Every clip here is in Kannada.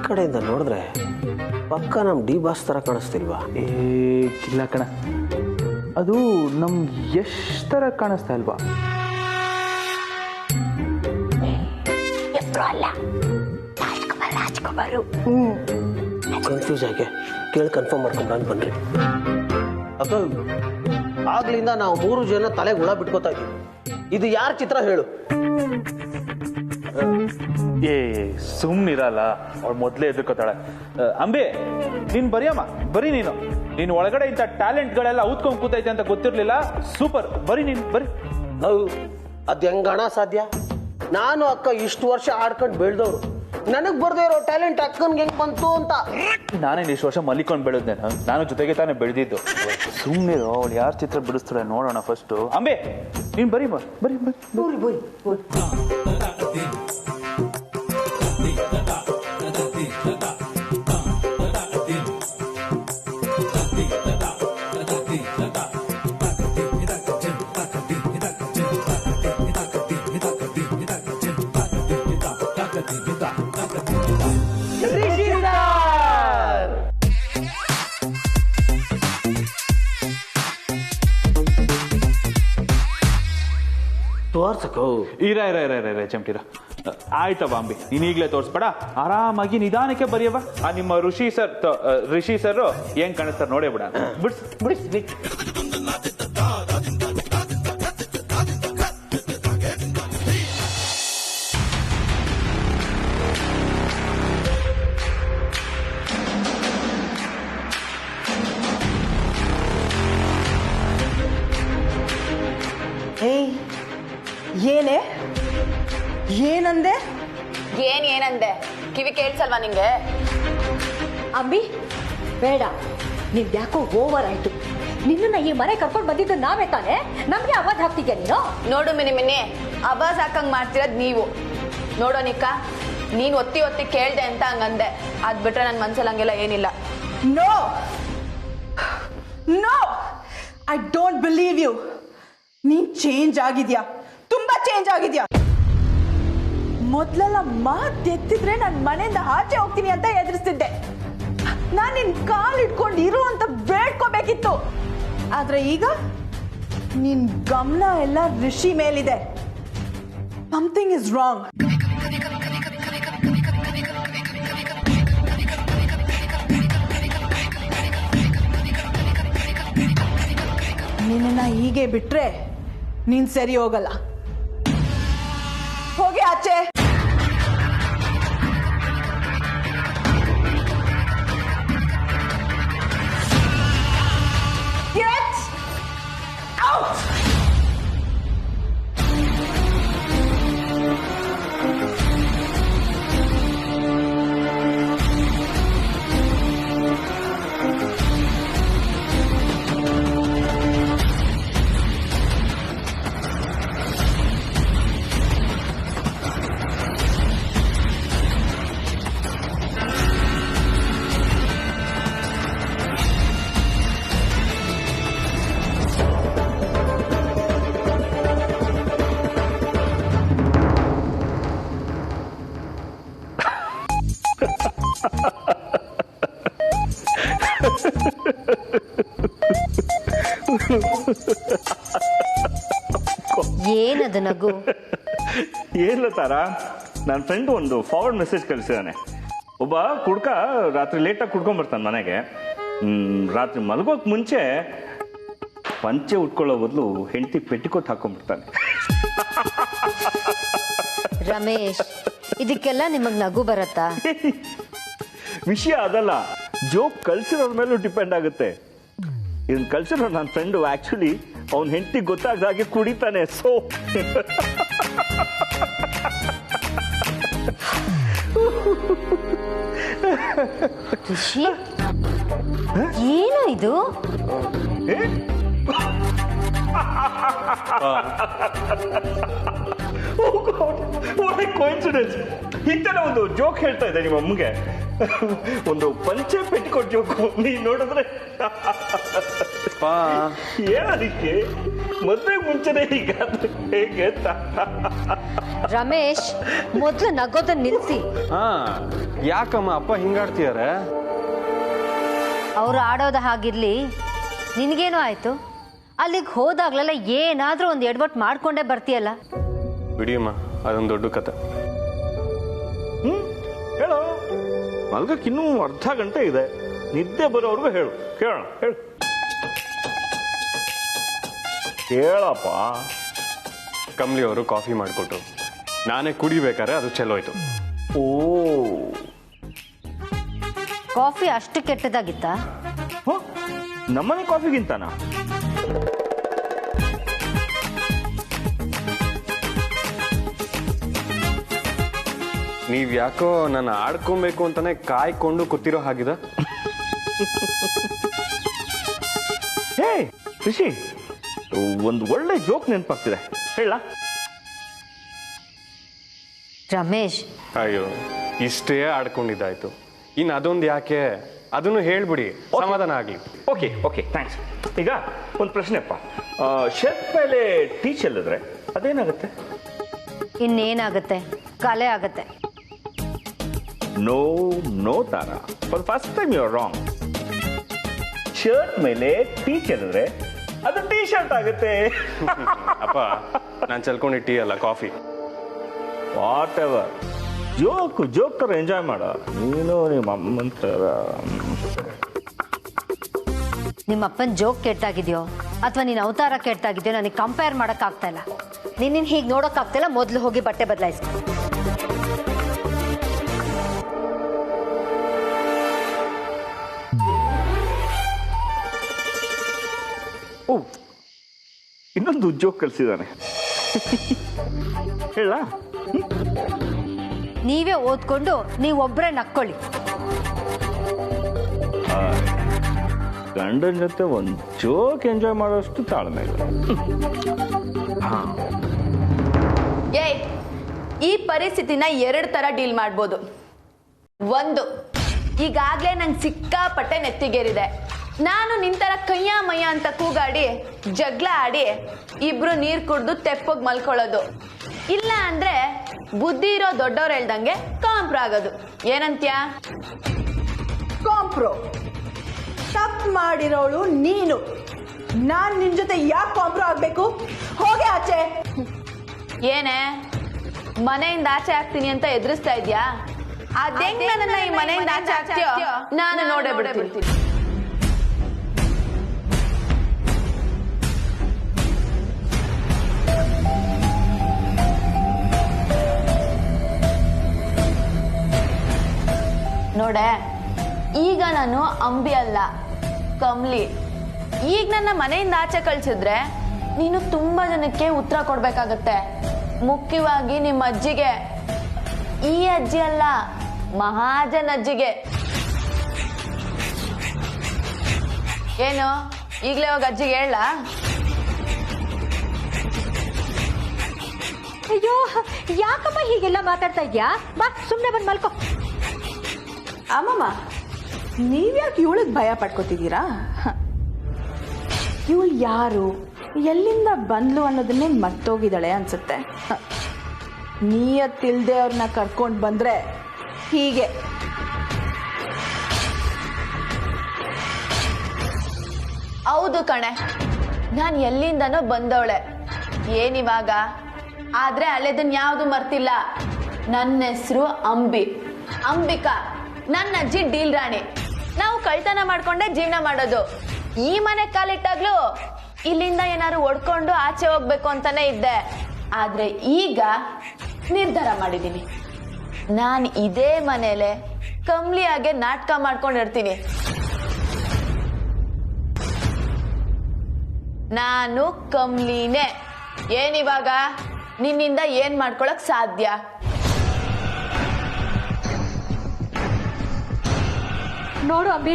ಕಡೆಯಿಂದ ನೋಡಿದ್ರೆ ಪಕ್ಕ ನಮ್ಮ ಡಿ ಬಾಸ್ ಥರ ಕಾಣಿಸ್ತಿಲ್ವಾ? ಇಲ್ಲ ಕಣ, ಅದು ನಮ್ ಯಶ್ ಥರ ಕಾಣಿಸ್ತಾ ಇಲ್ವಾ? ಕನ್ಫ್ಯೂಸ್ ಆಗಿ ಕೇಳಿ ಕನ್ಫರ್ಮ್ ಮಾಡ್ಕೊಂಡು ಬನ್ರಿ. ಅಕ್ಕ, ಆಗ್ಲಿಂದ ನಾವು 3 ಜನ ತಲೆಗೆ ಹುಳ ಬಿಟ್ಕೋತಾ ಇದ್ದೀವಿ. ಇದು ಯಾರ ಚಿತ್ರ ಹೇಳು? ಸುಮ್ಮನಿರಲ್ಲ, ಅವಳು ಮೊದಲೇ ಎದುರ್ಕೋತಾಳೆ. ಅಂಬೆ, ನೀನ್ ಬರಿಯಮ್ಮ, ಬರೀ ನೀನು ಒಳಗಡೆ ಇಂಥ ಟ್ಯಾಲೆಂಟ್ಗಳೆಲ್ಲ ಔತ್ಕೊಂಡ್ ಕೂತೈತೆ ಅಂತ ಗೊತ್ತಿರ್ಲಿಲ್ಲ. ಸೂಪರ್, ಬರೀ ನೀನು ಬರೀ. ಅದ್ ಹೆಂಗಣ ಸಾಧ್ಯ? ನಾನು ಅಕ್ಕ ಇಷ್ಟು ವರ್ಷ ಆಡ್ಕೊಂಡು ಬೆಳೆದವ್ರು, ನನಗ್ ಬರ್ದೇ ಇರೋ ಟ್ಯಾಲೆಂಟ್ ಅಕ್ಕನ್ಗೆ ಹೆಂಗ್ ಬಂತು ಅಂತ. ನಾನೇನು ಇಷ್ಟು ವರ್ಷ ಮಲ್ಲಿಕೊಂಡು ಬೆಳೆದ್ನೇನು? ನಾನು ಜೊತೆಗೆ ತಾನೇ ಬೆಳೆದಿದ್ದು. ಸುಮ್ಮನಿರೋ, ಅವಳು ಯಾರ ಚಿತ್ರ ಬಿಡಿಸ್ತಾಳೆ ನೋಡೋಣ ಫಸ್ಟು. ಅಂಬೆ, ನೀನು ಬರೀ ಬರೀ ಬರೀ. ಇರ ಚಮಟಿರ. ಆಯ್ತಾ ಬಾಂಬಿ, ನೀನ್ ಈಗಲೇ ತೋರಿಸ್ಬೇಡ, ಆರಾಮಾಗಿ ನಿಧಾನಕ್ಕೆ ಬರೆಯವ. ಆ ನಿಮ್ಮ ಋಷಿ ಸರ್ ಹೆಂಗ್ ಕಾಣಿಸ್ತಾರೆ ನೋಡೇ ಬಿಡ. ಬಿಡಿಸ್. ಏನಂದೆ? ಏನಂದೆ? ಕಿವಿ ಕೇಳಿಸಲ್ವಾ ನಿಂಗೆ? ಅಂಬಿ, ಬೇಡ, ನಿನ್ ಯಾಕೋ ಓವರ್ ಆಯ್ತು. ನಿನ್ನ ಈ ಮನೆ ಕರ್ಕೊಂಡು ಬಂದಿದ್ದು ನಾವೇ ತಾನೆ, ನಮ್ಗೆ ಅವಾಜ್ ಹಾಕ್ತಿದ್ಯಾ ನೀನು? ನೋಡು ಮಿನಿ ಅವಾಜ್ ಹಾಕಂಗ್ ಮಾಡ್ತಿರೋದ್ ನೀವು. ನೋಡೋ ನಿಕ್ಕ, ನೀನ್ ಒತ್ತಿ ಕೇಳ್ದೆ ಅಂತ ಹಂಗಂದೆ. ಅದ್ ಬಿಟ್ರೆ ನನ್ ಮನ್ಸಲ್ಲಿ ಹಂಗೆಲ್ಲ ಏನಿಲ್ಲ. No, I don't believe you. ನೀನ್ ಚೇಂಜ್ ಆಗಿದ್ಯಾ, ತುಂಬಾ ಚೇಂಜ್ ಆಗಿದ್ಯಾ. ಮೊದ್ಲೆಲ್ಲ ಮಾತೆತ್ತಿದ್ರೆ ನಾನು ಮನೆಯಿಂದ ಆಚೆ ಹೋಗ್ತೀನಿ ಅಂತ ಎದುರಿಸ್ತಿದ್ದೆ. ನಾನು ನಿನ್ ಕಾಲ್ ಇಟ್ಕೊಂಡು ಇರು ಅಂತ ಬೇಡ್ಕೋಬೇಕಿತ್ತು. ಆದ್ರೆ ಈಗ ನಿನ್ ಗಮನ ಎಲ್ಲ ಋಷಿ ಮೇಲಿದೆ. Something is wrong. ನಿನ್ನ ಹೀಗೆ ಬಿಟ್ರೆ ನೀನ್ ಸರಿ ಹೋಗಲ್ಲ. ಹೋಗಿ ಆಚೆ. Get out! ಏನದು ನಗು? ಏನಿಲ್ಲ ತಾರ, ನನ್ನ ಫ್ರೆಂಡ್ ಒಂದು ಫಾರ್ವರ್ಡ್ ಮೆಸೇಜ್ ಕಳಿಸಿದಾನೆ. ಒಬ್ಬ ಕುಡ್ಕ ರಾತ್ರಿ ಲೇಟಾಗಿ ಕುಡ್ಕೊಂಡ್ ಬರ್ತಾನೆ ಮನೆಗೆ. ರಾತ್ರಿ ಮಲಗೋಕ್ ಮುಂಚೆ ಪಂಚೆ ಉಟ್ಕೊಳ್ಳೋ ಬದಲು ಹೆಂಡತಿ ಪೆಟ್ಟಿಕೋಟ್ ಹಾಕೊಂಡ್ಬಿಡ್ತಾನೆ. ರಮೇಶ್, ಇದಕ್ಕೆಲ್ಲ ನಿಮಗ್ ನಗು ಬರತ್ತಾ? ವಿಷಯ ಅದಲ್ಲ, ಜೋಕ್ ಕಳ್ಸಿರೋರ ಮೇಲೂ ಡಿಪೆಂಡ್ ಆಗುತ್ತೆ. ಇದನ್ನ ಕಳ್ಸಿರೋ ನನ್ನ ಫ್ರೆಂಡು ಆಕ್ಚುಲಿ ಅವನ ಹೆಂಡತಿ ಗೊತ್ತಾಗ್ದಾಗೆ ಕುಡಿತಾನೆ. ಸೊ ಋಷಿ, ಏನು ಇದು? ಕೋಇನ್ಸಿಡೆನ್ಸ್. ಇಂತನ ಒಂದು ಜೋಕ್ ಹೇಳ್ತಾ ಇದ್ದೆ ನಿಮ್ಮ ಅಮ್ಮಗೆ, ಒಂದು ಪಂಚೆ ಪೆಟ್ಟಿಕೊಟ್ಟು ಜೋಕು. ನೀನ್ ನೋಡಿದ್ರೆ ಏನದಕ್ಕೆ ಮದ್ವೆಗೆ ಮುಂಚೆನೆ ಈಗ ಹೇಗೆ ಅಂತ. ರಮೇಶ್, ಮೊದ್ಲು ನಗೋದನ್ನ ನಿಲ್ಸಿ. ಯಾಕಮ್ಮ ಅಪ್ಪ ಹಿಂಗಾಡ್ತಿದಾರೆ? ಅವ್ರು ಆಡೋದ ಹಾಗಿರ್ಲಿ, ನಿನಗೇನೋ ಆಯ್ತು? ಅಲ್ಲಿಗೆ ಹೋದಾಗ್ಲೆಲ್ಲ ಏನಾದ್ರೂ ಒಂದು ಎಡವಟ್ಟು ಮಾಡ್ಕೊಂಡೇ ಬರ್ತೀಯಲ್ಲ. ಬಿಡಿಯಮ್ಮ, ಅದೊಂದು ದೊಡ್ಡ ಕತೆ. ಹೇಳು, ಮಲ್ಗಕ್ಕೆ ಇನ್ನೂ ಅರ್ಧ ಗಂಟೆ ಇದೆ, ನಿದ್ದೆ ಬರೋವರೆಗೂ ಹೇಳು. ಕೇಳೋಣ, ಹೇಳು. ಹೇಳಪ್ಪ. ಕಮ್ಲಿ ಅವರು ಕಾಫಿ ಮಾಡಿಕೊಟ್ರು, ನಾನೇ ಕುಡಿಬೇಕಾರೆ ಅದು ಚೆಲ್ಲೋಯ್ತು. ಓ, ಕಾಫಿ ಅಷ್ಟು ಕೆಟ್ಟದಾಗಿತ್ತಾ? ನಮ್ಮನೆ ಕಾಫಿಗಿಂತನಾ? ನೀವ್ ಯಾಕೋ ನನ್ನ ಆಡ್ಕೊಬೇಕು ಅಂತಾನೆ ಕಾಯ್ಕೊಂಡು ಕೂತಿರೋ ಹಾಗಿದ. ಹೇ ರಿಷಿ, ಒಂದು ಒಳ್ಳೆ ಜೋಕ್ ನೆನಪಾಗ್ತಿದೆ, ಹೇಳ. ರಮೇಶ್, ಅಯ್ಯೋ, ಇಷ್ಟೇ ಆಡ್ಕೊಂಡಿದ್ದಾಯ್ತು, ಇನ್ನು ಅದೊಂದು ಯಾಕೆ? ಅದನ್ನು ಹೇಳ್ಬಿಡಿ, ಸಮಾಧಾನ ಆಗ್ಲಿ. Okay okay, thanks. ಈಗ ಒಂದು ಪ್ರಶ್ನೆಪ್ಪ, ಶರ್ಟ್ ಮೇಲೆ ಟೀ ಚೆಲ್ಲಿದ್ರೆ ಅದೇನಾಗುತ್ತೆ? ಇನ್ನೇನಾಗತ್ತೆ? ಕಲೆ ಆಗತ್ತೆ. No no Tara, for first time you are wrong. Shirt ಮೇಲೆ ಟೀ ಚೆಲ್ಲಿದ್ರೆ ಅದು ಟೀ ಶರ್ಟ್ ಆಗುತ್ತೆ. ಅಪ್ಪ, ನಾನು ಚೆಲ್ಕೊಂಡು ಟೀ ಅಲ್ಲ, coffee. Whatever, joke joke ತರ ಎಂಜಾಯ್ ಮಾಡ. ನೀನು ನಿಮ್ಮ ಅಮ್ಮನ ತರ. ನಿಮ್ಮಪ್ಪನ ಜೋಕ್ ಕೆಟ್ಟಾಗಿದೆಯೋ ಅಥವಾ ನೀನು ಅವತಾರ ಕೆಟ್ಟಾಗಿದೆಯೋ ನನಗೆ ಕಂಪೇರ್ ಮಾಡೋಕ್ಕಾಗ್ತಾ ಇಲ್ಲ. ನಿನ್ನ ಹೀಗೆ ನೋಡೋಕ್ಕಾಗ್ತಿಲ್ಲ. ಮೊದಲು ಹೋಗಿ ಬಟ್ಟೆ ಬದಲಾಯಿಸ್ಕೊ. ಓ, ಇನ್ನೊಂದು ಜೋಕ್ ಕಲಿಸಿದಾನೆ, ಹೇಳ. ನೀವೇ ಓದ್ಕೊಂಡು ನೀವೊಬ್ಬರೇ ನಕ್ಕೊಳ್ಳಿ. ಗಂಡನ ಜೊತೆ ಒಂದು ಜೋಕ್ ಎಂಜಾಯ್ ಮಾಡೋಷ್ಟು ತಾಳ್ಮೆ ಇಲ್ಲ. ಏಯ್, ಈ ಪರಿಸ್ಥಿತಿನ 2 ತರ ಡೀಲ್ ಮಾಡ್ಬೋದು. ಒಂದು, ಈಗಾಗ್ಲೇ ನಂಗೆ ಸಿಕ್ಕಾಪಟ್ಟೆ ನೆತ್ತಿಗೇರಿದೆ. ನಾನು ನಿಂತರ ಕಯ್ಯ ಮಯ್ಯ ಅಂತ ಕೂಗಾಡಿ ಜಗಳ ಆಡಿ ಇಬ್ರು ನೀರ್ ಕುಡ್ದು ತೆಪ್ಪಗ್ ಮಲ್ಕೊಳ್ಳೋದು. ಇಲ್ಲ ಅಂದ್ರೆ ಬುದ್ಧಿ ಇರೋ ದೊಡ್ಡವ್ರು ಹೇಳ್ದಂಗೆ ಕಾಂಪ್ರೋ ಆಗೋದು. ಏನಂತ್ಯ? ಕಾಂಪ್ರೋ? ತಪ್ಪು ಮಾಡಿರೋಳು ನೀನು. ನಾನ್ ನಿನ್ ಜೊತೆ ಯಾಕೆ ಕಾಂಪ್ರೋ ಆಗ್ಬೇಕು? ಹೋಗೆ ಆಚೆ. ಏನೇ, ಮನೆಯಿಂದ ಆಚೆ ಆಗ್ತೀನಿ ಅಂತ ಎದುರಿಸ್ತಾ ಇದ್ಯಾ? ಅದೇಂಗ್ ನನ್ನ ಈ ಮನೆಯಿಂದ ಆಚೆ ಆಗ್ತೀಯೋ ನಾನು ನೋಡೇ ಬಿಡ್ತೀನಿ. ನೋಡೆ, ಈಗ ನಾನು ಅಂಬಿ ಅಲ್ಲ, ಕಮ್ಲಿ. ಈಗ ನನ್ನ ಮನೆಯಿಂದ ಆಚೆ ಕಳ್ಸಿದ್ರೆ ನೀನು ತುಂಬಾ ಜನಕ್ಕೆ ಉತ್ತರ ಕೊಡ್ಬೇಕಾಗತ್ತೆ. ಮುಖ್ಯವಾಗಿ ನಿಮ್ಮ ಅಜ್ಜಿಗೆ. ಈ ಅಜ್ಜಿ ಅಲ್ಲ, ಮಹಾಜನ್ ಅಜ್ಜಿಗೆ. ಏನು, ಈಗಲೇ ಹೋಗಿ ಅಜ್ಜಿಗೆ ಹೇಳ? ಅಯ್ಯೋ, ಯಾಕಮ್ಮ ಹೀಗೆಲ್ಲ ಮಾತಾಡ್ತಾ ಇದ್ಯಾ? ಬಾ, ಸುಮ್ಮನೆ ಬಂದು ಮಲ್ಕೋ. ಅಮ್ಮಮ್ಮ, ನೀವ್ಯಾಕೆ ಇವಳಿಗೆ ಭಯ ಪಡ್ಕೋತಿದ್ದೀರಾ? ಇವಳು ಯಾರು, ಎಲ್ಲಿಂದ ಬಂದ್ಲು ಅನ್ನೋದನ್ನೇ ಮರ್ತೋಗಿದ್ದಾಳೆ ಅನ್ಸುತ್ತೆ. ನೀಯತ್ತಿಲ್ದೆ ಅವ್ರನ್ನ ಕರ್ಕೊಂಡು ಬಂದ್ರೆ ಹೀಗೆ. ಹೌದು ಕಣೆ, ನಾನು ಎಲ್ಲಿಂದನೋ ಬಂದವಳೆ. ಏನಿವಾಗ? ಆದ್ರೆ ಹಳೆದನ್ ಯಾವ್ದು ಮರ್ತಿಲ್ಲ. ನನ್ನ ಹೆಸರು ಅಂಬಿ, ಅಂಬಿಕಾ. ನನ್ನ ಅಜ್ಜಿ ಡೀಲ್ ರಾಣಿ. ನಾವು ಕಳ್ತನ ಮಾಡ್ಕೊಂಡೆ ಜೀವನ ಮಾಡೋದು. ಈ ಮನೆ ಕಾಲಿಟ್ಟಾಗ್ಲೂ ಇಲ್ಲಿಂದ ಏನಾದ್ರು ಒಡ್ಕೊಂಡು ಆಚೆ ಹೋಗ್ಬೇಕು ಅಂತಾನೆ ಇದ್ದೆ. ಆದ್ರೆ ಈಗ ನಿರ್ಧಾರ ಮಾಡಿದ್ದೀನಿ, ನಾನು ಇದೇ ಮನೇಲೆ ಕಮ್ಲಿಯಾಗೆ ನಾಟಕ ಮಾಡ್ಕೊಂಡಿರ್ತೀನಿ. ನಾನು ಕಮ್ಲಿನೇ. ಏನಿವಾಗ? ನಿನ್ನಿಂದ ಏನ್ ಮಾಡ್ಕೊಳಕ್ ಸಾಧ್ಯ? ನೋಡು ಅಂಬಿ,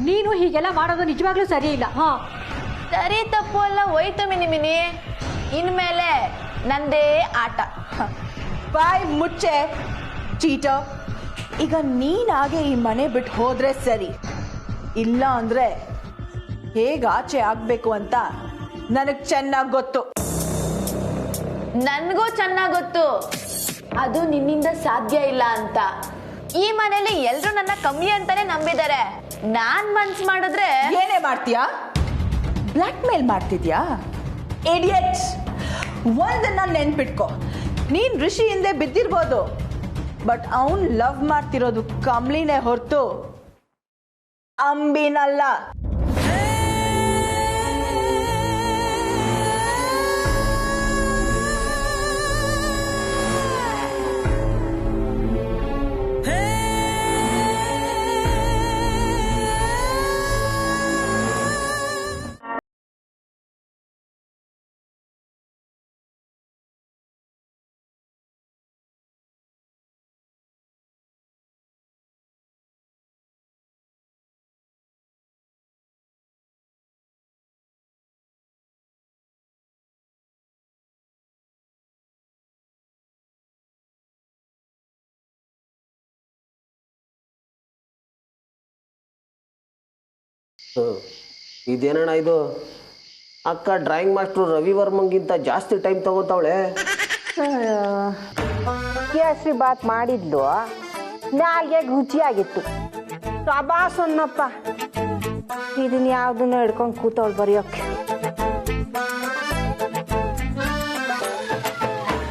ನೀನು ಹೀಗೆಲ್ಲ ಮಾಡೋದು ನಿಜವಾಗ್ಲೂ ಸರಿ ಇಲ್ಲ. ಸರಿ ತಪ್ಪು ಎಲ್ಲ ಹೋಯ್ತು ಮಿನಿ. ಇನ್ಮೇಲೆ ನಂದೇ ಆಟ. ಬಾಯ್ ಮುಚ್ಚೆ ಚೀಟರ್. ಈಗ ನೀನಾಗೆ ಈ ಮನೆ ಬಿಟ್ಟು ಹೋದ್ರೆ ಸರಿ, ಇಲ್ಲ ಅಂದ್ರೆ ಹೇಗೆ ಆಚೆ ಆಗ್ಬೇಕು ಅಂತ ನನಗ್ ಚೆನ್ನಾಗಿ ಗೊತ್ತು. ನನ್ಗೂ ಚೆನ್ನಾಗ್ ಗೊತ್ತು ಅದು ನಿನ್ನಿಂದ ಸಾಧ್ಯ ಇಲ್ಲ ಅಂತ. ಈ ಮನೇಲಿ ಎಲ್ರು ನನ್ನ ಕಮ್ಮಿ ಅಂತಾನೆ ನಂಬಿದ್ದಾರೆ. ನಾನ್ ಮನ್ಸ್ ಮಾಡಿದ್ರೆ ಏನೇ ಮಾಡ್ತೀಯಾ? ಬ್ಲ್ಯಾಕ್ ಮೇಲ್ ಮಾಡ್ತಿದ್ಯಾ? ಇಡಿಯಟ್. ಒಂದನ್ನ ನೆನ್ಪಿಟ್ಕೋ, ನೀನ್ ಋಷಿ ಹಿಂದೆ ಬಿದ್ದಿರ್ಬೋದು, ಬಟ್ ಅವನ್ ಲವ್ ಮಾಡ್ತಿರೋದು ಕಮ್ಲಿನೇ ಹೊರತು ಅಂಬಿನಲ್ಲ. ಇದೇನಣ್ಣ ಇದು? ಅಕ್ಕ ಡ್ರಾಯಿಂಗ್ ಮಾಸ್ಟ್ರು ರವಿ ವರ್ಮಂಗಿಂತ ಜಾಸ್ತಿ ಟೈಮ್ ತಗೋತಾವಳೆ. ಕೇಸರಿ ಬಾತ್ ಮಾಡಿದ್ಲು, ನಾಲ್ಗೆ ರುಚಿಯಾಗಿತ್ತು. ಸಬಾಸ್ ಅನ್ನಪ್ಪ, ಇದನ್ನ ಯಾವ್ದನ್ನ ಹಿಡ್ಕೊಂಡು ಕೂತವಳು ಬರೆಯೋಕೆ.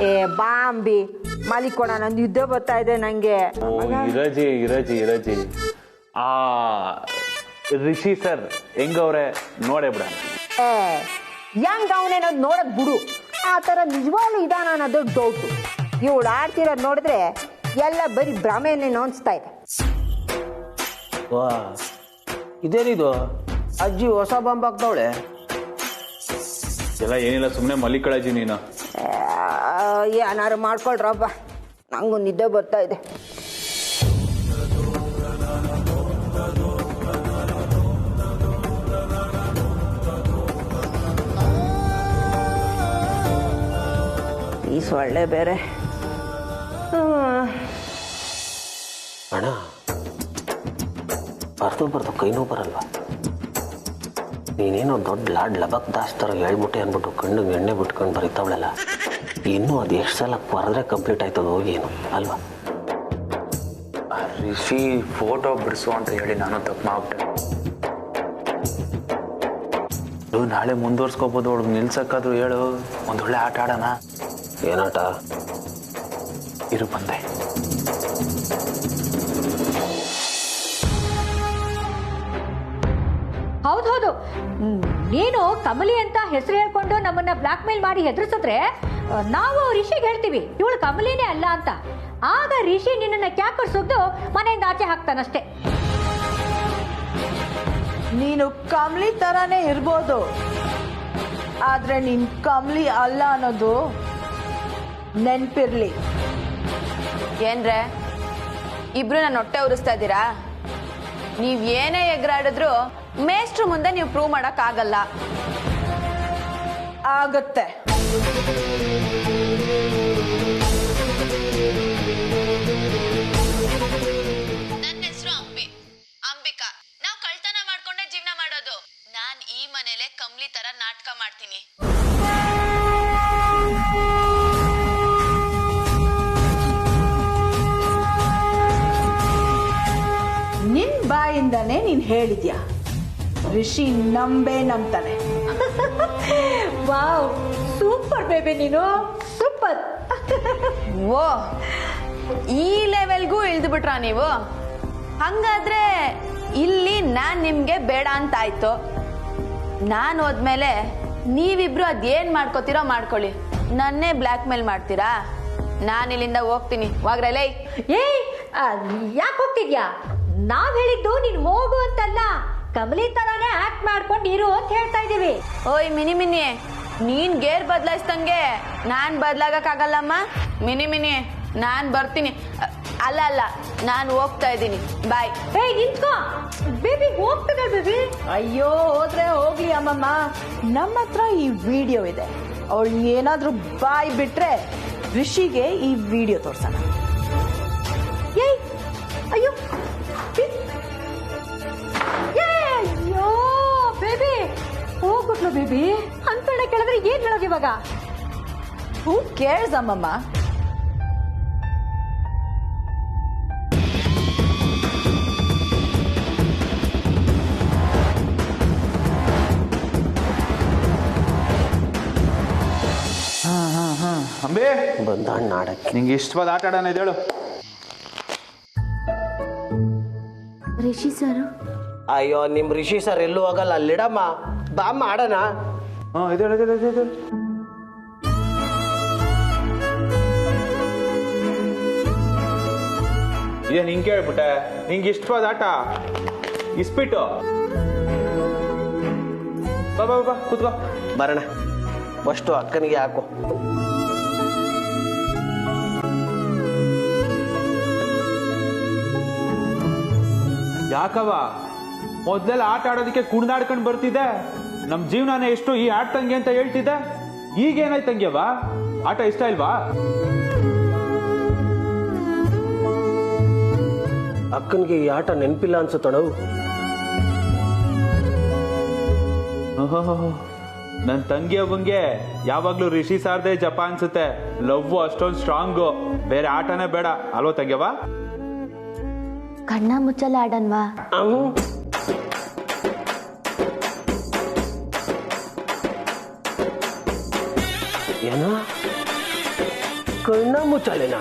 ಏ ಬಾಂಬಿ ಮಲಿಕೋಣ, ನಂದು ಯುದ್ಧ ಬರ್ತಾ ಇದೆ ನಂಗೆ. ಇರಜಿ ಆ ರಿಷಿ ಸರ್ ಹೆಂಗವ್ರೆ ನೋಡೇ ಬಿಡ. ಏ ಹೆಂಗ್ ಅವನೇನೋದು ನೋಡಕ್ ಬಿಡು, ಆ ಥರ ನಿಜವಾಗ್ಲೂ ಇದಾನ ಅನ್ನೋದು ಡೌಟು. ಇವಳು ಆಡ್ತಿರೋದು ನೋಡಿದ್ರೆ ಎಲ್ಲ ಬರೀ ಭ್ರಮೆಯನ್ನೇನೋ ಅನಿಸ್ತಾ ಇದೆ. ವಾ, ಇದೇನಿದು? ಅಜ್ಜಿ ಹೊಸ ಬಾಂಬ್ ಹಾಕ್ತಾವಳೆ. ಎಲ್ಲ ಏನಿಲ್ಲ, ಸುಮ್ಮನೆ ಮಲಿಕಳಜಿ ನೀನು. ಏನಾರು ಮಾಡ್ಕೊಳ್ರಪ್ಪ, ನಂಗೂ ನಿದ್ದೆ ಬರ್ತಾ ಇದೆ. ಈ ಸೊಳ್ಳೆ ಬೇರೆ. ಅಣ್ಣ, ಬರ್ದು ಕೈನೂ ಬರಲ್ವಾ? ನೀನೇನೋ ದೊಡ್ಡ ಲಾಡ್ ಲಬಕ್ ದಾಸ್ ಥರ ಹೇಳ್ಬಿಟ್ಟೆ ಅಂದ್ಬಿಟ್ಟು ಕಣ್ಣಿಗೆ ಎಣ್ಣೆ ಬಿಟ್ಕೊಂಡು ಬರೀತಾವಳಲ್ಲ, ಇನ್ನೂ ಅದು ಎಷ್ಟು ಸಲ ಬರೆದ್ರೆ ಕಂಪ್ಲೀಟ್ ಆಯ್ತದ ಹೋಗಿ ಏನು ಅಲ್ವಾ? ರಿಷಿ ಫೋಟೋ ಬಿಡಿಸು ಅಂತ ಹೇಳಿ ನಾನು ತಪ್ಪು ಮಾಡ್ಬಿಟ್ಟೆ. ನಾಳೆ ಮುಂದುವರ್ಸ್ಕೋಬೋದು, ಅವಳು ನಿಲ್ಸಕ್ಕಾದ್ರೂ ಹೇಳು. ಒಂದೊಳ್ಳೆ ಆಟ ಆಡೋಣ. ಏನಾಟ? ಇರು ಬಂದೆ. ಹೌದೌದು, ನೀನು ಕಮಲಿ ಅಂತ ಹೆಸರು ಹೇಳ್ಕೊಂಡು ನಮ್ಮನ್ನ ಬ್ಲಾಕ್ ಮೇಲ್ ಮಾಡಿ ಹೆದರ್ಸಿದ್ರೆ ನಾವು ರಿಷಿಗೆ ಹೇಳ್ತೀವಿ ಇವಳು ಕಮಲಿನೇ ಅಲ್ಲ ಅಂತ. ಆಗ ರಿಷಿ ನಿನ್ನನ್ನ ಕ್ಯಾಕರ್ಸೋದು ಮನೆಯಿಂದ ಆಚೆ ಹಾಕ್ತಾನಷ್ಟೇ. ನೀನು ಕಮ್ಲಿ ತರಾನೇ ಇರ್ಬೋದು, ಆದ್ರೆ ನೀನ್ ಕಮ್ಲಿ ಅಲ್ಲ ಅನ್ನೋದು ನೆನ್ಪಿರ್ಲಿ. ಏನ್ರೆ ಇಬ್ರು ನನ್ನ ಹೊಟ್ಟೆ ಉರಿಸ್ತಾ ಇದ್ದೀರಾ? ನೀವ್ ಏನೇ ಎಗರಾಡಿದ್ರು ಮೇಷ್ಟ್ರು ಮುಂದೆ ನೀವು ಪ್ರೂವ್ ಮಾಡಕ್ ಆಗಲ್ಲ. ಆಗತ್ತೆ. ನನ್ನ ಹೆಸರು ಅಂಬಿಕಾ. ನಾವ್ ಕಳ್ತನ ಮಾಡ್ಕೊಂಡೆ ಜೀವನ ಮಾಡೋದು. ನಾನ್ ಈ ಮನೇಲೆ ಕಮ್ಲಿ ತರ ನಾಟಕ ಮಾಡ್ತೀನಿ. ನಿನ್ ಬಾಯಿಂದಾನೆ ನೀನ್ ಹೇಳಿದ್ಯಾ ರಿಷಿ ನಂಬ್ತಾನೆ. ವಾವ್, ಸೂಪರ್ ಬೇಬಿ, ನೀನು ಸೂಪರ್. ಓ, ಈ ಲೆವೆಲ್ಗೂ ಇಳಿದು ಬಿಟ್ರಾ ನೀವು? ಹಂಗಾದ್ರೆ ಇಲ್ಲಿ ನಾನ್ ನಿಮ್ಗೆ ಬೇಡ ಅಂತ ಆಯ್ತು. ನಾನ್ ಹೋದ್ಮೇಲೆ ನೀವಿಬ್ರು ಅದೇನ್ ಮಾಡ್ಕೋತೀರೋ ಮಾಡ್ಕೊಳ್ಳಿ. ನನ್ನೇ ಬ್ಲ್ಯಾಕ್ ಮೇಲ್ ಮಾಡ್ತೀರಾ? ನಾನ್ ಇಲ್ಲಿಂದ ಹೋಗ್ತೀನಿ. ವಾಗ್ರಲೇ. ಏಯ್, ಯಾಕೆ ಹೋಗ್ತಿದ್ಯಾ? ನಾವ್ ಹೇಳಿದ್ದು ನೀನ್ ಹೋಗು ಅಂತಲ್ಲ, ಕಮಲಿ ತರಾನೇ ಆಕ್ಟ್ ಮಾಡ್ಕೊಂಡು ಇರು ಅಂತ ಹೇಳ್ತಾ ಇದೀವಿ. ಓಯ್ ಮಿನಿ, ನೀನ್ ಗೇರ್ ಬದಲಾಯಿಸ್ದಂಗೆ ನಾನ್ ಬದಲಾಗಕ್ ಆಗಲ್ಲಮ್ಮ. ಮಿನಿ, ನಾನ್ ಬರ್ತೀನಿ. ಅಲ್ಲ, ನಾನು ಹೋಗ್ತಾ ಇದ್ದೀನಿ. ಬಾಯ್. ಏಯ್, ನಿಂತ್ಕೋ ಬೇಬಿ, ಹೋಗ್ತದೆ ಬೇಬಿ. ಅಯ್ಯೋ, ಹೋದ್ರೆ ಹೋಗ್ಲಿ ಅಮ್ಮಮ್ಮ, ನಮ್ಮ ಹತ್ರ ಈ ವಿಡಿಯೋ ಇದೆ. ಅವಳು ಏನಾದ್ರೂ ಬಾಯ್ ಬಿಟ್ರೆ ರಿಷಿಗೆ ಈ ವಿಡಿಯೋ ತೋರ್ಸೋಣ. ಏಯ್ ಅಯ್ಯೋ ಅಯ್ಯೋ ಬೇಬಿ ಹೋಗ್ಬಿಟ್ಲು ಬೇಬಿ. ಅನ್ಪೂರ್ಣ ಕೇಳಿದ್ರೆ ಏನ್ ಹೇಳೋದು ಇವಾಗ? ಹೂ ಕೇರ್ಸ್ ಅಮ್ಮಮ್ಮ. ಅಂಬೆ ಬಂದ ನಾಡಕ್ಕೆ. ನಿಂಗೆ ಇಷ್ಟವಾದ ಆಟ ಆಡೋಣ ಹೇಳು. ರಿಷಿ ಸರ್ ಅಯ್ಯೋ ನಿಮ್ ರಿಷಿ ಸರ್ ಎಲ್ಲೂ ಹೋಗಲ್ಲ, ಅಲ್ಲಿಡಮ್ಮ, ಬಾಮ್ಮ ಆಡೋಣ. ಇದೇ ನಿಂಗೆ ಕೇಳ್ಬಿಟ್ಟೆ. ನಿಂಗೆ ಇಷ್ಟವಾದ ಆಟ ಇಸ್ಪಿಟ್ಟು. ಬಾ ಬಾ ಬಾ ಕೂತ್ಕೋ. ಬರೋಣ. ಫಸ್ಟು ಅಕ್ಕನಿಗೆ ಹಾಕು. ಯಾಕವ ಮೊದ್ಲೆಲ್ಲ ಆಟ ಆಡೋದಕ್ಕೆ ಕುಣಿದಾಡ್ಕೊಂಡು ಬರ್ತಿದ್ದೆ. ನಮ್ ಜೀವನಾನೇ ಎಷ್ಟು ಈ ಆಟ ತಂಗಿ ಅಂತ ಹೇಳ್ತಿದ್ದೆ. ಈಗ ಏನಾಯ್ತು ತಂಗಿಯವ? ಆಟ ಇಷ್ಟ ಇಲ್ವಾ? ಅಕ್ಕನಿಗೆ ಈ ಆಟ ನೆನಪಿಲ್ಲ ಅನ್ಸುತ್ತಣವು. ನನ್ ತಂಗಿ ಅವಂಗೆ ಯಾವಾಗ್ಲೂ ರಿಷಿ ಸಾರ್ದೆ ಜಪ ಅನ್ಸುತ್ತೆ. ಲವ್ ಅಷ್ಟೊಂದು ಸ್ಟ್ರಾಂಗು. ಬೇರೆ ಆಟನೇ ಬೇಡ ಅಲ್ವಾ ತಂಗ್ಯವ? ಕಣ್ಣ ಮುಚ್ಚಲ್ಲ ಆಡನ್ವಾ? ಏನ ಕಣ್ಣ ಮುಚ್ಚಾಲೆನ?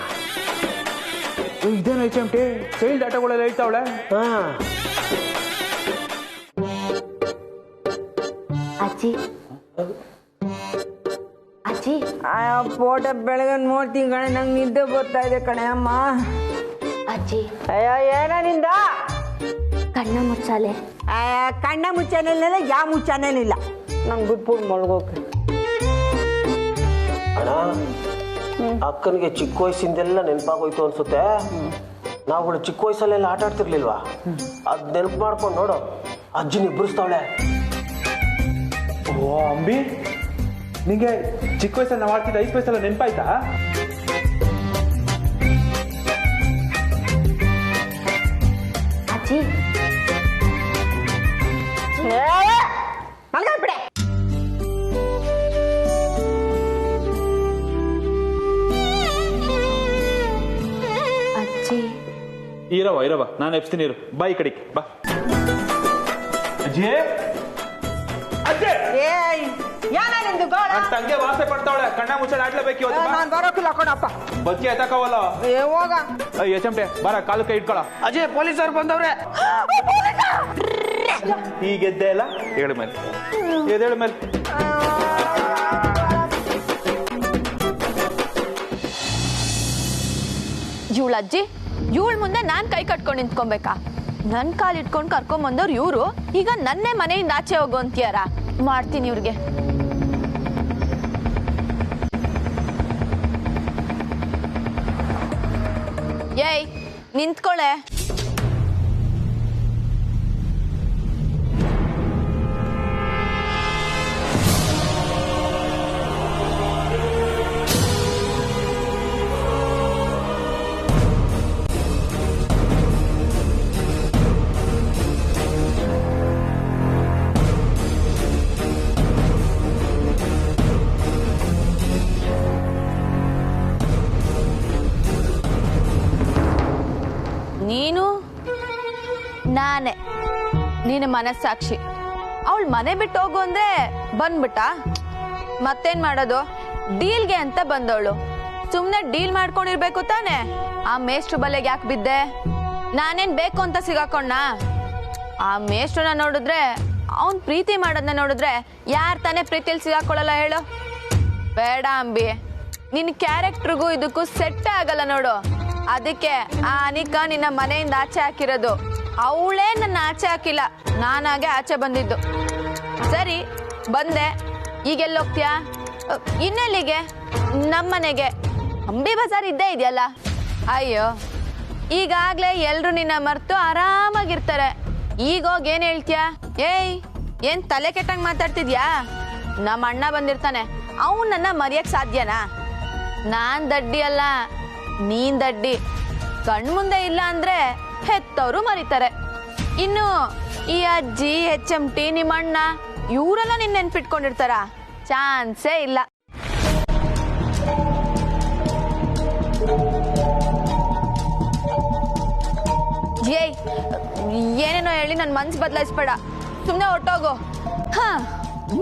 ಇದೇನು ಐಟಮ್ಟಿ ಚೈಲ್ಡ್ ಆಟಗಳೆಲ್ಲ ಹೇಳ್ತಾವಳೆ. ಅಜ್ಜಿ ಅಜ್ಜಿ ಫೋಟೋ ಬೆಳಗ್ಗೆ ನೋಡ್ತೀನಿ ಕಣೆ, ನಂಗೆ ನಿದ್ದೆ ಬರ್ತಾ ಇದೆ ಕಣೆ ಅಮ್ಮ. ಅಜ್ಜಿ ಅಯ್ಯೋ ಏನ ನಿಂದ? ಕಣ್ಣ ಮುಚ್ಚಾಲೆ. ಕಣ್ಣ ಮುಚ್ಚಾನೆಲ್ಲ ಯಾವ ಮುಚ್ಚಾನೇನಿಲ್ಲ. ನಂಗೆ ಬಿಟ್ಬಿಟ್ಟು ಮಲ್ಗೋಕೆ. ಅಣ್ಣ ಅಕ್ಕನಿಗೆ ಚಿಕ್ಕ ವಯಸ್ಸಿಂದೆಲ್ಲ ನೆನಪಾಗೋಯ್ತು ಅನ್ಸುತ್ತೆ. ನಾವುಗಳು ಚಿಕ್ಕ ವಯಸ್ಸಲ್ಲೆಲ್ಲ ಆಟ ಆಡ್ತಿರ್ಲಿಲ್ವಾ? ಅದ್ ನೆನಪು ಮಾಡ್ಕೊಂಡು ನೋಡು, ಅಜ್ಜಿನ ಇಬ್ಬರಿಸ್ತಾವಳೆ. ಓ ಅಂಬಿ, ನಿಂಗೆ ಚಿಕ್ಕ ವಯಸ್ಸಲ್ಲಿ ನಾವು ಆಡ್ತಿದ್ದ 5 ವಯಸ್ಸೆಲ್ಲ ನೆನಪಾಯ್ತಾ? ಅಜ್ಜಿ ಮಲ್ಗಾಬಿಡೆ. ಅಜ್ಜಿ ಇರವ ನಾನು ಎಪ್ಸ್ತೀನಿ ಇರು. ಬಾ ಈ ಕಡೆಗೆ ಬಾ. ಅಜ್ಜಿ ಅಜ್ಜಿ ನಿಂದು ಗೋಳ? ನನ್ನ ತಂಗಿ ವಾಸೆ ಪಡ್ತಾವಳೆ. ಕಣ್ಣ ಮುಚ್ಚಾಲೆ ಆಡ್ಲೇಬೇಕು ಇವತ್ತು. ನಾನು ಬರೋಕಿಲ್ಲ ಕಣಪ್ಪ. ಬಚ್ಚಿ ಎತ್ತಕವಲ್ಲ. ಹೋಗ ಎಚಮ್ಟೆ ಬರ, ಕಾಲು ಕೈ ಇಟ್ಕೊಳ. ಅಜಯ್ ಪೊಲೀಸರು ಬಂದವ್ರೆ. ಈಗ ಎದ್ದೆ ಇಲ್ಲ? ಹೇಳ ಮೇಲೆ ಎದೇಳ ಮೇಲೆ. ಇವಳ ಅಜ್ಜಿ ಇವಳ ಮುಂದೆ ನಾನ್ ಕೈ ಕಟ್ಕೊಂಡು ನಿಂತ್ಕೊಬೇಕಾ? ನನ್ ಕಾಲ್ ಇಟ್ಕೊಂಡು ಕರ್ಕೊಂಡ್ ಬಂದವ್ರು ಇವ್ರು. ಈಗ ನನ್ನೇ ಮನೆಯಿಂದ ಆಚೆ ಹೋಗು ಅಂತೀಯಾರ? ಮಾಡ್ತೀನಿ ಇವ್ರಿಗೆ. ಏಯ್ ನಿಂತ್ಕೊಳೆ. ನೀನು ನಾನೇ ನೀನು ಮನಸ್ಸಾಕ್ಷಿ. ಅವಳು ಮನೆ ಬಿಟ್ಟು ಹೋಗು ಅಂದ್ರೆ ಬಂದ್ಬಿಟ್ಟ. ಮತ್ತೇನ್ ಮಾಡೋದು? ಡೀಲ್ಗೆ ಅಂತ ಬಂದವಳು. ಸುಮ್ನೆ ಡೀಲ್ ಮಾಡ್ಕೊಂಡಿರ್ಬೇಕು ತಾನೆ. ಆ ಮೇಷ್ಟ್ರು ಬಲೆಗೆ ಯಾಕೆ ಬಿದ್ದೆ? ನಾನೇನ್ ಬೇಕು ಅಂತ ಸಿಗಾಕೊಂಡ? ಆ ಮೇಷ್ಟ್ರನ್ನ ನೋಡಿದ್ರೆ, ಅವನ್ ಪ್ರೀತಿ ಮಾಡೋದನ್ನ ನೋಡಿದ್ರೆ ಯಾರ್ ತಾನೇ ಪ್ರೀತಿಯಲ್ಲಿ ಸಿಗಾಕೊಳ್ಳಲ್ಲ ಹೇಳು? ಬೇಡ ಅಂಬಿ, ನಿನ್ ಕ್ಯಾರೆಕ್ಟರ್ಗೂ ಇದಕ್ಕೂ ಸೆಟ್ ಆಗಲ್ಲ ನೋಡು. ಅದಕ್ಕೆ ಆ ಅನಿಕಾ ನಿನ್ನ ಮನೆಯಿಂದ ಆಚೆ ಹಾಕಿರೋದು. ಅವಳೇ ನನ್ನ ಆಚೆ ಹಾಕಿಲ್ಲ, ನಾನಾಗೆ ಆಚೆ ಬಂದಿದ್ದು. ಸರಿ ಬಂದೆ, ಈಗೆಲ್ಲ ಹೋಗ್ತೀಯಾ? ಇನ್ನೆಲ್ಲಿಗೆ? ನಮ್ಮನೆಗೆ. ಅಂಬಿ ಬಜಾರ್ ಇದ್ದೇ ಇದೆಯಲ್ಲ. ಅಯ್ಯೋ, ಈಗಾಗ್ಲೇ ಎಲ್ರು ನಿನ್ನ ಮರ್ತು ಆರಾಮಾಗಿರ್ತಾರೆ. ಈಗ ಹೋಗಿ ಏನ್ ಹೇಳ್ತೀಯಾ? ಏಯ್, ಏನ್ ತಲೆ ಕೆಟ್ಟಂಗ್ ಮಾತಾಡ್ತಿದ್ಯಾ? ನಮ್ಮ ಅಣ್ಣ ಬಂದಿರ್ತಾನೆ, ಅವನ್ ನನ್ನ ಮರೆಯಕ್ ಸಾಧ್ಯನಾ? ನಾನ್ ದಡ್ಡಿ ಅಲ್ಲ, ನೀನ್ ದಡ್ಡಿ. ಕಣ್ಮುಂದೆ ಇಲ್ಲ ಅಂದ್ರೆ ಹೆತ್ತವರು ಮರಿತಾರೆ. ಇನ್ನು ಈ ಅಜ್ಜಿ, HMT, ನಿಮ್ಮಣ್ಣ ಇವರೆಲ್ಲ ನಿನ್ನ ನೆನ್ಪಿಟ್ಕೊಂಡಿರ್ತಾರ? ಚಾನ್ಸೇ ಇಲ್ಲ. ಏಯ್, ಏನೇನೋ ಹೇಳಿ ನನ್ನ ಮನ್ಸು ಬದಲಾಯಿಸ್ಬೇಡ. ಸುಮ್ಮನೆ ಹೊಟ್ಟೋಗು.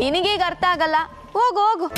ನಿನಗೀಗ ಅರ್ಥ ಆಗಲ್ಲ. ಹೋಗು ಹೋಗು.